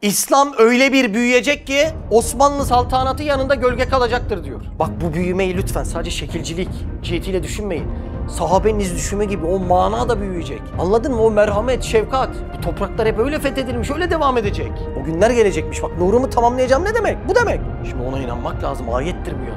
İslam öyle bir büyüyecek ki Osmanlı saltanatı yanında gölge kalacaktır diyor. Bak bu büyümeyi lütfen sadece şekilcilik cihetiyle düşünmeyin. Sahabenin iz düşümü gibi o mana da büyüyecek. Anladın mı? O merhamet, şefkat. Bu topraklar hep öyle fethedilmiş, öyle devam edecek. O günler gelecekmiş. Bak nurumu tamamlayacağım ne demek? Bu demek. Şimdi ona inanmak lazım. Ayettir bu ya.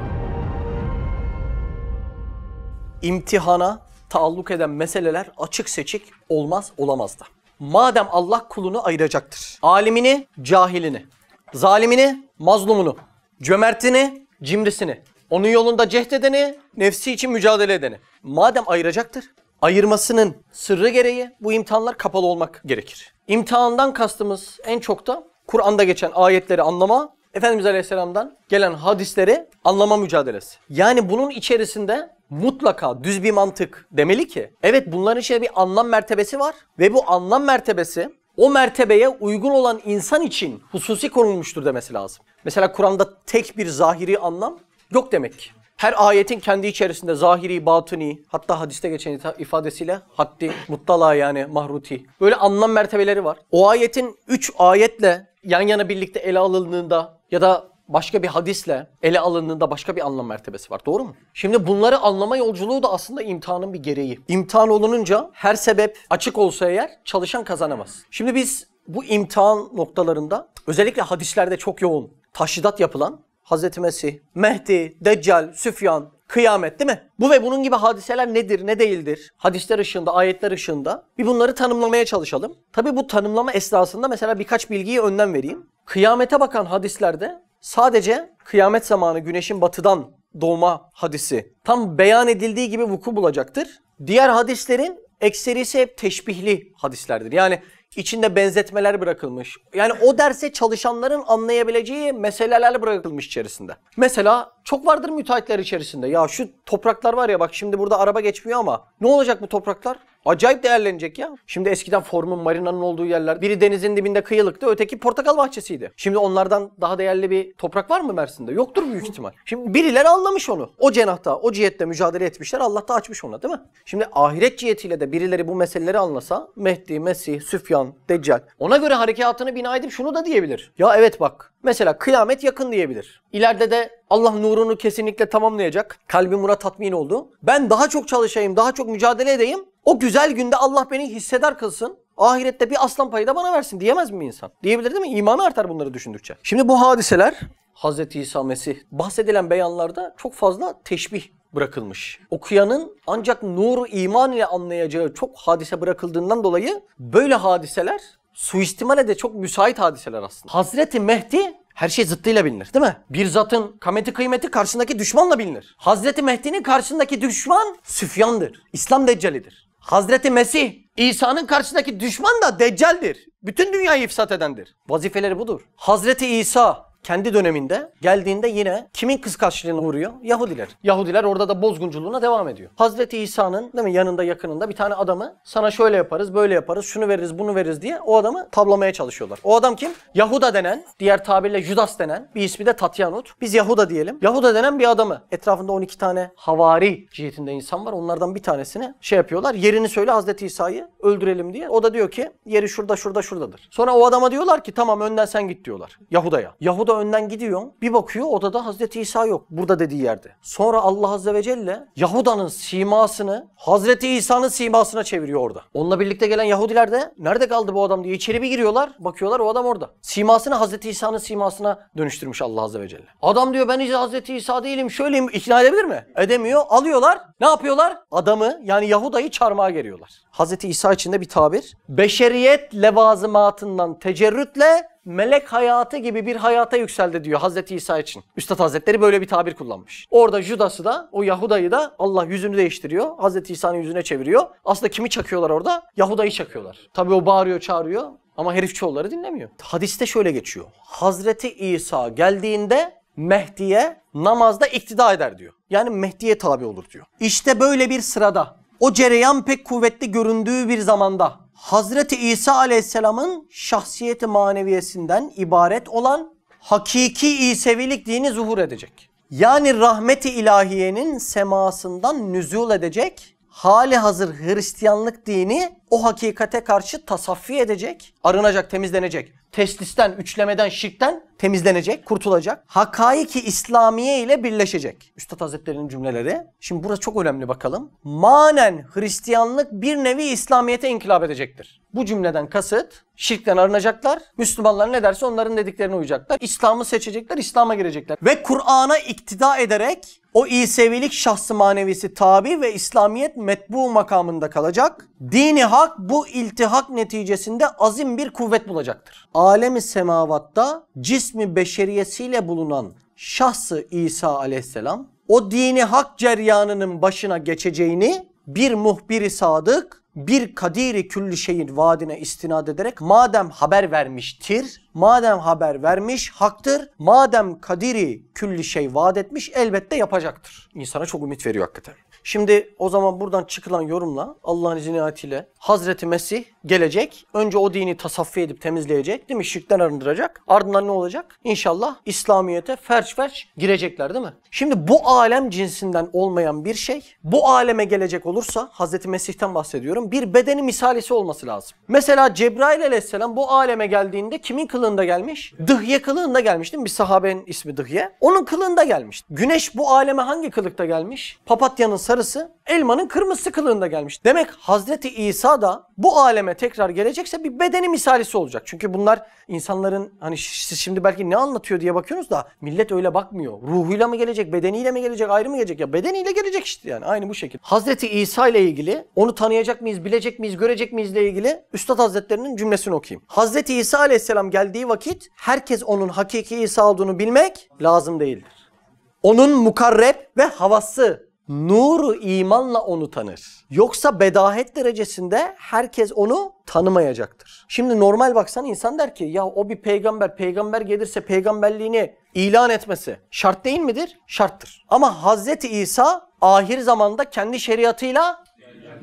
İmtihana taalluk eden meseleler açık seçik olmaz, olamaz da. Madem Allah kulunu ayıracaktır. Alimini, cahilini, zalimini, mazlumunu, cömertini, cimrisini, onun yolunda cehdedeni, nefsi için mücadele edeni. Madem ayıracaktır, ayırmasının sırrı gereği bu imtihanlar kapalı olmak gerekir. İmtihandan kastımız en çok da Kur'an'da geçen ayetleri anlama, Efendimiz Aleyhisselam'dan gelen hadisleri anlama mücadelesi. Yani bunun içerisinde mutlaka düz bir mantık demeli ki, evet bunların içinde bir anlam mertebesi var ve bu anlam mertebesi o mertebeye uygun olan insan için hususi konulmuştur demesi lazım. Mesela Kur'an'da tek bir zahiri anlam yok demek ki. Her ayetin kendi içerisinde zahiri, batıni, hatta hadiste geçen ifadesiyle haddi, muttala yani mahruti. Böyle anlam mertebeleri var. O ayetin 3 ayetle yan yana birlikte ele alındığında ya da başka bir hadisle ele alındığında başka bir anlam mertebesi var. Doğru mu? Şimdi bunları anlama yolculuğu da aslında imtihanın bir gereği. İmtihan olununca her sebep açık olsa eğer çalışan kazanamaz. Şimdi biz bu imtihan noktalarında özellikle hadislerde çok yoğun taşhidat yapılan Hazreti Mesih, Mehdi, Deccal, Süfyan, kıyamet değil mi? Bu ve bunun gibi hadiseler nedir, ne değildir? Hadisler ışığında, ayetler ışığında bir bunları tanımlamaya çalışalım. Tabii bu tanımlama esnasında mesela birkaç bilgiyi önden vereyim. Kıyamete bakan hadislerde sadece kıyamet zamanı güneşin batıdan doğma hadisi tam beyan edildiği gibi vuku bulacaktır. Diğer hadislerin ekserisi hep teşbihli hadislerdir. Yani içinde benzetmeler bırakılmış. Yani o derse çalışanların anlayabileceği meseleler bırakılmış içerisinde. Mesela çok vardır müteahhitler içerisinde. Ya şu topraklar var ya bak şimdi burada araba geçmiyor ama ne olacak bu topraklar? Acayip değerlenecek ya. Şimdi eskiden Form'un, marinanın olduğu yerler. Biri denizin dibinde kıyılıktı, öteki portakal bahçesiydi. Şimdi onlardan daha değerli bir toprak var mı Mersin'de? Yoktur büyük ihtimal. Şimdi birileri anlamış onu. O cenahta, o cihette mücadele etmişler. Allah da açmış ona değil mi? Şimdi ahiret cihetiyle de birileri bu meseleleri anlasa Mehdi, Mesih, Süfyan, Deccal ona göre harekatını bina edip şunu da diyebilir. Ya evet bak mesela kıyamet yakın diyebilir. İleride de Allah nurunu kesinlikle tamamlayacak. Kalbi murat tatmin oldu. Ben daha çok çalışayım, daha çok mücadele edeyim. O güzel günde Allah beni hissedar kılsın. Ahirette bir aslan payı da bana versin diyemez mi insan? Diyebilir değil mi? İmanı artar bunları düşündükçe. Şimdi bu hadiseler Hz. İsa Mesih bahsedilen beyanlarda çok fazla teşbih bırakılmış. Okuyanın ancak nuru iman ile anlayacağı çok hadise bırakıldığından dolayı böyle hadiseler suistimale de çok müsait hadiseler aslında. Hazreti Mehdi her şey zıttıyla bilinir değil mi? Bir zatın kameti kıymeti karşısındaki düşmanla bilinir. Hazreti Mehdi'nin karşısındaki düşman Süfyan'dır. İslam Deccalidir. Hazreti Mesih, İsa'nın karşısındaki düşman da Deccal'dir. Bütün dünyayı ifsat edendir. Vazifeleri budur. Hazreti İsa kendi döneminde geldiğinde yine kimin kıskançlığına uğruyor? Yahudiler. Yahudiler orada da bozgunculuğuna devam ediyor. Hazreti İsa'nın değil mi yanında yakınında bir tane adamı sana şöyle yaparız, böyle yaparız, şunu veririz, bunu veririz diye o adamı tablamaya çalışıyorlar. O adam kim? Yahuda denen, diğer tabirle Judas denen, bir ismi de Tatyanut. Biz Yahuda diyelim. Yahuda denen bir adamı. Etrafında 12 tane havari cihetinde insan var. Onlardan bir tanesini şey yapıyorlar. Yerini söyle Hazreti İsa'yı öldürelim diye. O da diyor ki yeri şurada, şurada, şuradadır. Sonra o adama diyorlar ki tamam önden sen git diyorlar. Yahuda'ya. Yahuda önden gidiyor. Bir bakıyor odada Hazreti İsa yok. Burada dediği yerde. Sonra Allah Azze ve Celle Yahuda'nın simasını Hazreti İsa'nın simasına çeviriyor orada. Onunla birlikte gelen Yahudiler de nerede kaldı bu adam diye içeri bir giriyorlar. Bakıyorlar o adam orada. Simasını Hazreti İsa'nın simasına dönüştürmüş Allah Azze ve Celle. Adam diyor ben hiç Hazreti İsa değilim. Şöyleyim ikna edebilir mi? Edemiyor. Alıyorlar. Ne yapıyorlar? Adamı yani Yahuda'yı çarmıha geriyorlar. Hazreti İsa için de bir tabir. Beşeriyet levazımatından tecerrütle melek hayatı gibi bir hayata yükseldi diyor Hazreti İsa için. Üstad Hazretleri böyle bir tabir kullanmış. Orada Judas'ı da o Yahuda'yı da Allah yüzünü değiştiriyor. Hazreti İsa'nın yüzüne çeviriyor. Aslında kimi çakıyorlar orada? Yahuda'yı çakıyorlar. Tabii o bağırıyor çağırıyor ama herif çoğulları dinlemiyor. Hadiste şöyle geçiyor. Hazreti İsa geldiğinde Mehdi'ye namazda iktida eder diyor. Yani Mehdi'ye tabi olur diyor. İşte böyle bir sırada o cereyan pek kuvvetli göründüğü bir zamanda Hazreti İsa Aleyhisselam'ın şahsiyeti maneviyesinden ibaret olan hakiki İsevilik dini zuhur edecek. Yani rahmet-i ilahiyenin semasından nüzul edecek, hali hazır Hristiyanlık dini o hakikate karşı tasaffi edecek, arınacak, temizlenecek. Teslisten, üçlemeden, şirkten temizlenecek, kurtulacak. Hakaiki İslamiye ile birleşecek. Üstad Hazretleri'nin cümleleri. Şimdi burası çok önemli bakalım. Manen Hristiyanlık bir nevi İslamiyet'e inkılap edecektir. Bu cümleden kasıt şirkten arınacaklar. Müslümanlar ne derse onların dediklerine uyacaklar. İslam'ı seçecekler, İslam'a girecekler. Ve Kur'an'a iktida ederek o İsevilik şahsı manevisi tabi ve İslamiyet metbu makamında kalacak. Dini hak bu iltihak neticesinde azim bir kuvvet bulacaktır. Alem-i semavatta cismi beşeriyesiyle bulunan şahsı İsa aleyhisselam o dini hak ceryanının başına geçeceğini bir muhbir-i sadık, bir kadiri külli şeyin vaadine istinad ederek madem haber vermiştir, madem haber vermiş haktır, madem kadiri külli şey vaat etmiş elbette yapacaktır. İnsana çok ümit veriyor hakikaten. Şimdi o zaman buradan çıkılan yorumla Allah'ın izniyetiyle Hazreti Mesih gelecek. Önce o dini tasaffi edip temizleyecek değil mi? Şirkten arındıracak. Ardından ne olacak? İnşallah İslamiyet'e ferç ferç girecekler değil mi? Şimdi bu alem cinsinden olmayan bir şey bu aleme gelecek olursa Hazreti Mesih'ten bahsediyorum. Bir bedeni misalisi olması lazım. Mesela Cebrail aleyhisselam bu aleme geldiğinde kimin kılığında gelmiş? Dıhye kılığında gelmiş değil mi? Bir sahabenin ismi Dıhye. Onun kılığında gelmiş. Güneş bu aleme hangi kılıkta gelmiş? Papatyanın sarısı, elmanın kırmızısı kılığında gelmiş. Demek Hazreti İsa da bu aleme tekrar gelecekse bir bedeni misalisi olacak. Çünkü bunlar insanların hani siz şimdi belki ne anlatıyor diye bakıyorsunuz da millet öyle bakmıyor. Ruhuyla mı gelecek, bedeniyle mi gelecek, ayrı mı gelecek? Ya bedeniyle gelecek işte yani aynı bu şekilde. Hazreti İsa ile ilgili onu tanıyacak mıyız, bilecek miyiz, görecek miyiz ile ilgili Üstad Hazretleri'nin cümlesini okuyayım. Hazreti İsa aleyhisselam geldiği vakit herkes onun hakiki İsa olduğunu bilmek lazım değildir. Onun mukarreb ve havası nuru imanla onu tanır. Yoksa bedahet derecesinde herkes onu tanımayacaktır. Şimdi normal baksan insan der ki ya o bir peygamber, peygamber gelirse peygamberliğini ilan etmesi şart değil midir? Şarttır. Ama Hazreti İsa ahir zamanda kendi şeriatıyla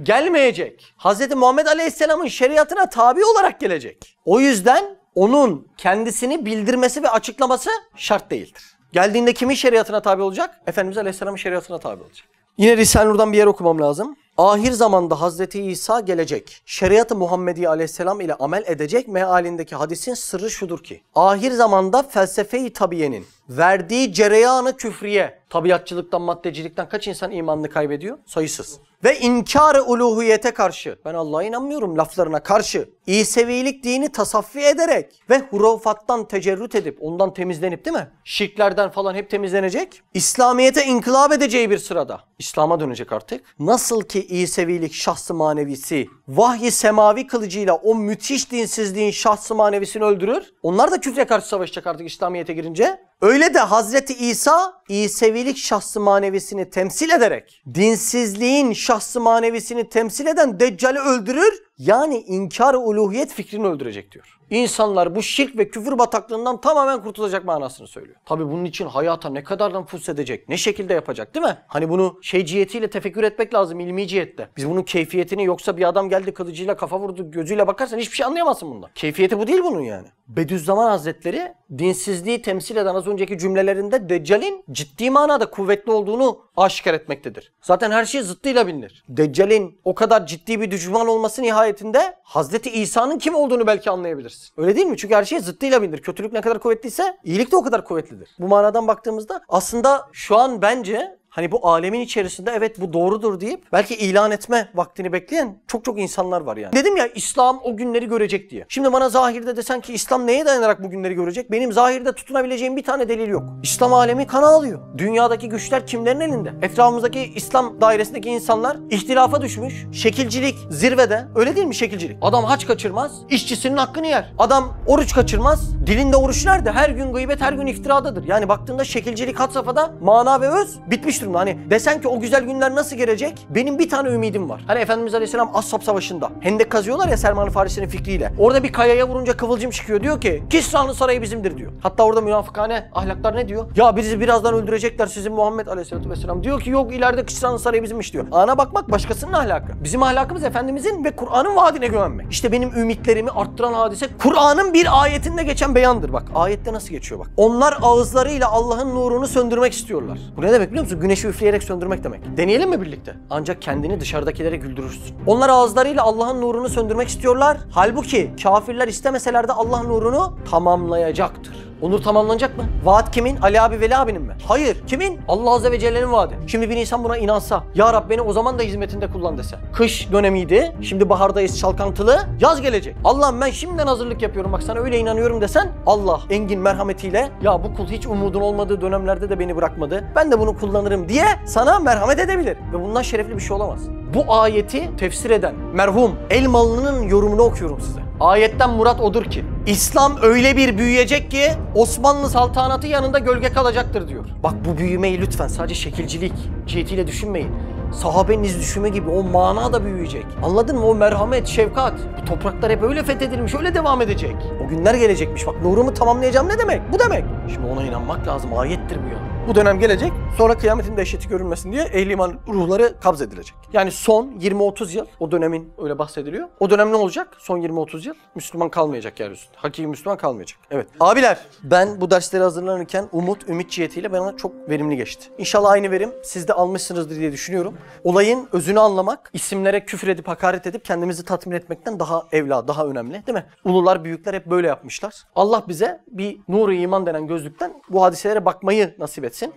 gelmeyecek. Hazreti Muhammed Aleyhisselam'ın şeriatına tabi olarak gelecek. O yüzden onun kendisini bildirmesi ve açıklaması şart değildir. Geldiğinde kimin şeriatına tabi olacak? Efendimiz Aleyhisselam'ın şeriatına tabi olacak. Yine Risale-i Nur'dan bir yer okumam lazım. Ahir zamanda Hazreti İsa gelecek. Şeriat-ı Muhammedi Aleyhisselam ile amel edecek mealindeki hadisin sırrı şudur ki. Ahir zamanda felsefe-i tabiyenin verdiği cereyanı küfriye, tabiatçılıktan, maddecilikten kaç insan imanını kaybediyor? Sayısız. Ve inkar-ı uluhiyete karşı, ben Allah'a inanmıyorum laflarına karşı, İsevilik dini tasaffi ederek ve hurufattan tecerrüt edip, ondan temizlenip değil mi? Şirklerden falan hep temizlenecek. İslamiyet'e inkılap edeceği bir sırada. İslam'a dönecek artık. Nasıl ki İsevilik şahsı manevisi, vahyi semavi kılıcıyla o müthiş dinsizliğin şahsı manevisini öldürür. Onlar da küfre karşı savaşacak artık İslamiyet'e girince. Öyle de Hazreti İsa, İsevilik şahsı manevisini temsil ederek, dinsizliğin şahsı manevisini temsil eden Deccal'i öldürür. Yani inkar-ı uluhiyet fikrini öldürecek diyor. İnsanlar bu şirk ve küfür bataklığından tamamen kurtulacak manasını söylüyor. Tabi bunun için hayata ne kadar nüfuz edecek, ne şekilde yapacak değil mi? Hani bunu cihetiyle tefekkür etmek lazım, ilmi cihette. Biz bunun keyfiyetini yoksa bir adam geldi kılıcıyla kafa vurdu gözüyle bakarsan hiçbir şey anlayamazsın bundan. Keyfiyeti bu değil bunun yani. Bediüzzaman Hazretleri dinsizliği temsil eden az önceki cümlelerinde Deccal'in ciddi manada kuvvetli olduğunu aşikar etmektedir. Zaten her şey zıttıyla bilinir. Deccal'in o kadar ciddi bir düşman olması nihayetinde Hazreti İsa'nın kim olduğunu belki anlayabilirsin. Öyle değil mi? Çünkü her şey zıttıyla bilinir. Kötülük ne kadar kuvvetliyse iyilik de o kadar kuvvetlidir. Bu manadan baktığımızda aslında şu an bence hani bu alemin içerisinde evet bu doğrudur deyip belki ilan etme vaktini bekleyen çok insanlar var yani. Dedim ya İslam o günleri görecek diye. Şimdi bana zahirde desen ki İslam neye dayanarak bu günleri görecek? Benim zahirde tutunabileceğim bir tane delil yok. İslam alemi kana alıyor. Dünyadaki güçler kimlerin elinde? Etrafımızdaki İslam dairesindeki insanlar ihtilafa düşmüş. Şekilcilik zirvede. Öyle değil mi şekilcilik? Adam haç kaçırmaz, işçisinin hakkını yer. Adam oruç kaçırmaz, dilinde oruç nerede? Her gün gıybet, her gün iftiradadır. Yani baktığında şekilcilik had safhada mana ve öz bitmiş. Hani desen ki o güzel günler nasıl gelecek? Benim bir tane ümidim var. Hani Efendimiz Aleyhisselam Ashab Savaşı'nda hendek kazıyorlar ya Selman-ı Farisi'nin fikriyle. Orada bir kayaya vurunca kıvılcım çıkıyor. Diyor ki Kisra'nın sarayı bizimdir diyor. Hatta orada münafıkane ahlaklar ne diyor? Ya bizi birazdan öldürecekler sizin Muhammed Aleyhisselatü Vesselam. Diyor ki yok ileride Kisra'nın sarayı bizimmiş diyor. Ana bakmak başkasının ahlakı. Bizim ahlakımız Efendimizin ve Kur'an'ın vaadine güvenmek. İşte benim ümitlerimi arttıran hadise Kur'an'ın bir ayetinde geçen beyandır. Bak ayette nasıl geçiyor bak. Onlar ağızlarıyla Allah'ın nurunu söndürmek istiyorlar. Bu ne demek biliyor musun? Güneşi üfleyerek söndürmek demek. Deneyelim mi birlikte? Ancak kendini dışarıdakilere güldürürsün. Onlar ağızlarıyla Allah'ın nurunu söndürmek istiyorlar. Halbuki kafirler istemeseler de Allah nurunu tamamlayacaktır. O nur tamamlanacak mı? Vaat kimin? Ali abi, Veli abinin mi? Hayır. Kimin? Allah Azze ve Celle'nin vaadi. Şimdi bir insan buna inansa, Ya Rab beni o zaman da hizmetinde kullan dese. Kış dönemiydi, şimdi bahardayız çalkantılı, yaz gelecek. Allah'ım ben şimdiden hazırlık yapıyorum, bak sana öyle inanıyorum desen, Allah engin merhametiyle, ya bu kul hiç umudun olmadığı dönemlerde de beni bırakmadı, ben de bunu kullanırım diye sana merhamet edebilir. Ve bundan şerefli bir şey olamaz. Bu ayeti tefsir eden merhum Elmalı'nın yorumunu okuyorum size. Ayetten murat odur ki, İslam öyle bir büyüyecek ki Osmanlı saltanatı yanında gölge kalacaktır diyor. Bak bu büyümeyi lütfen sadece şekilcilik cihetiyle düşünmeyin. Sahabenin iz düşümü gibi o mana da büyüyecek. Anladın mı? O merhamet, şefkat. Bu topraklar hep öyle fethedilmiş, öyle devam edecek. O günler gelecekmiş. Bak nurumu tamamlayacağım ne demek? Bu demek. Şimdi ona inanmak lazım. Ayettir bu ya. Bu dönem gelecek. Sonra kıyametin dehşeti görünmesin diye ehli iman ruhları kabz edilecek. Yani son 20-30 yıl o dönemin öyle bahsediliyor. O dönem ne olacak? Son 20-30 yıl Müslüman kalmayacak yeryüzünde. Hakiki Müslüman kalmayacak. Evet. Abiler ben bu dersleri hazırlanırken ümit cihetiyle bana çok verimli geçti. İnşallah aynı verim siz de almışsınızdır diye düşünüyorum. Olayın özünü anlamak, isimlere küfür edip hakaret edip kendimizi tatmin etmekten daha evla, daha önemli değil mi? Ulular, büyükler hep böyle yapmışlar. Allah bize bir nur-u iman denen gözlükten bu hadiselere bakmayı nasip etsin.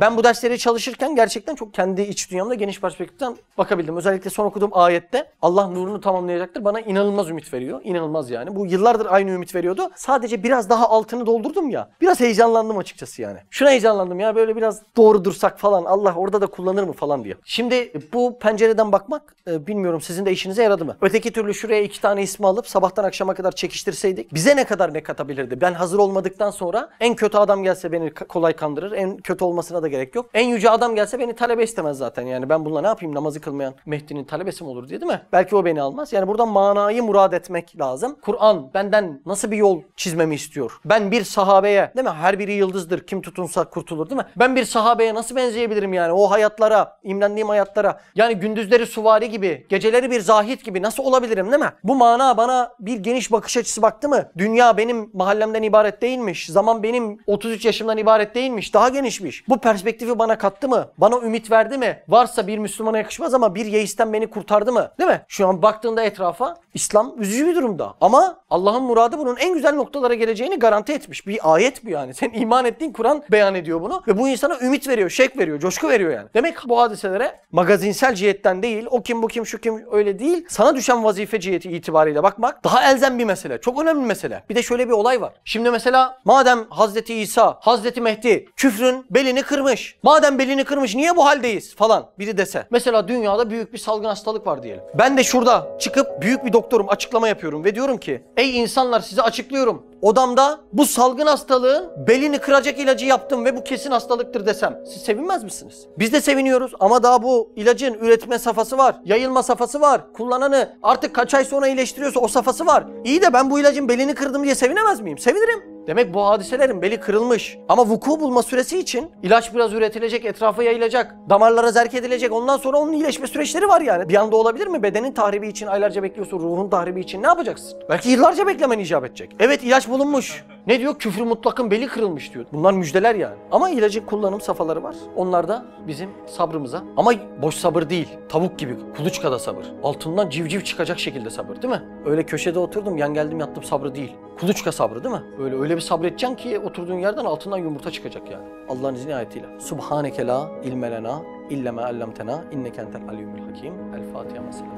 Ben bu dersleri çalışırken gerçekten çok kendi iç dünyamda geniş perspektiften bakabildim. Özellikle son okuduğum ayette Allah nurunu tamamlayacaktır. Bana inanılmaz ümit veriyor. İnanılmaz yani. Bu yıllardır aynı ümit veriyordu. Sadece biraz daha altını doldurdum ya. Biraz heyecanlandım açıkçası yani. Şuna heyecanlandım ya, böyle biraz doğru dursak falan. Allah orada da kullanır mı falan diye. Şimdi bu pencereden bakmak bilmiyorum sizin de işinize yaradı mı? Öteki türlü şuraya 2 tane ismi alıp sabahtan akşama kadar çekiştirseydik bize ne kadar ne katabilirdi? Ben hazır olmadıktan sonra en kötü adam gelse beni kolay kandırır. En kötü olmasına da gerek yok. En yüce adam gelse beni talebe istemez zaten yani. Ben bununla ne yapayım? Namazı kılmayan Mehdi'nin talebesi mi olur diye, değil mi? Belki o beni almaz. Yani buradan manayı murad etmek lazım. Kur'an benden nasıl bir yol çizmemi istiyor? Ben bir sahabeye, değil mi? Her biri yıldızdır. Kim tutunsa kurtulur, değil mi? Ben bir sahabeye nasıl benzeyebilirim yani? O hayatlara, imrendiğim hayatlara. Yani gündüzleri suvari gibi, geceleri bir zahit gibi nasıl olabilirim, değil mi? Bu mana bana bir geniş bakış açısı baktı mı? Dünya benim mahallemden ibaret değilmiş. Zaman benim 33 yaşımdan ibaret değilmiş. Daha genişmiş. Bu perspektifi bana kattı mı? Bana ümit verdi mi? Varsa bir Müslümana yakışmaz ama bir yeisten beni kurtardı mı? Değil mi? Şu an baktığında etrafa İslam üzücü bir durumda. Ama Allah'ın muradı bunun en güzel noktalara geleceğini garanti etmiş. Bir ayet bu yani. Senin iman ettiğin Kur'an beyan ediyor bunu. Ve bu insana ümit veriyor, şevk veriyor, coşku veriyor yani. Demek bu hadiselere magazinsel cihetten değil, o kim bu kim şu kim öyle değil. Sana düşen vazife ciheti itibariyle bakmak daha elzem bir mesele. Çok önemli bir mesele. Bir de şöyle bir olay var. Şimdi mesela madem Hazreti İsa, Hazreti Mehdi küfrün belini kırmış. Madem belini kırmış niye bu haldeyiz falan biri dese. Mesela dünyada büyük bir salgın hastalık var diyelim. Ben de şurada çıkıp büyük bir doktorum, açıklama yapıyorum ve diyorum ki ey insanlar size açıklıyorum. Odamda bu salgın hastalığın belini kıracak ilacı yaptım ve bu kesin hastalıktır desem siz sevinmez misiniz? Biz de seviniyoruz ama daha bu ilacın üretme safhası var, yayılma safhası var. Kullananı artık kaç ay sonra iyileştiriyorsa o safhası var. İyi de ben bu ilacın belini kırdım diye sevinemez miyim? Sevinirim. Demek bu hadiselerin beli kırılmış. Ama vuku bulma süresi için ilaç biraz üretilecek, etrafa yayılacak, damarlara zerk edilecek. Ondan sonra onun iyileşme süreçleri var yani. Bir anda olabilir mi? Bedenin tahribi için aylarca bekliyorsun, ruhun tahribi için ne yapacaksın? Belki yıllarca beklemen icap edecek. Evet ilaç bulunmuş. Ne diyor? Küfrü mutlakın beli kırılmış diyor. Bunlar müjdeler yani. Ama ilacın kullanım safhaları var. Onlar da bizim sabrımıza. Ama boş sabır değil. Tavuk gibi, kuluçkada sabır. Altından civciv çıkacak şekilde sabır, değil mi? Öyle köşede oturdum, yan geldim yattım sabrı değil. Kuluçka sabrı, değil mi? Öyle bir sabredeceksin ki oturduğun yerden altından yumurta çıkacak yani. Allah'ın izni ayetiyle. Subhaneke la ilme lena illa ma allamtena inneke entel aliyyumul hakim. El Fatiha mesela.